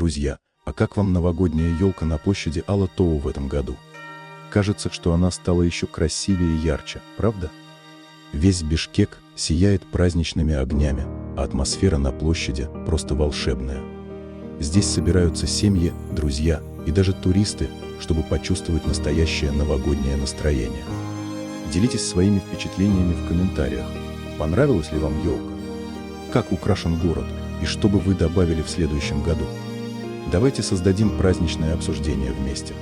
Друзья, а как вам новогодняя елка на площади Ала-Тоо в этом году? Кажется, что она стала еще красивее и ярче, правда? Весь Бишкек сияет праздничными огнями, а атмосфера на площади просто волшебная. Здесь собираются семьи, друзья и даже туристы, чтобы почувствовать настоящее новогоднее настроение. Делитесь своими впечатлениями в комментариях. Понравилась ли вам елка? Как украшен город и что бы вы добавили в следующем году? Давайте создадим праздничное обсуждение вместе.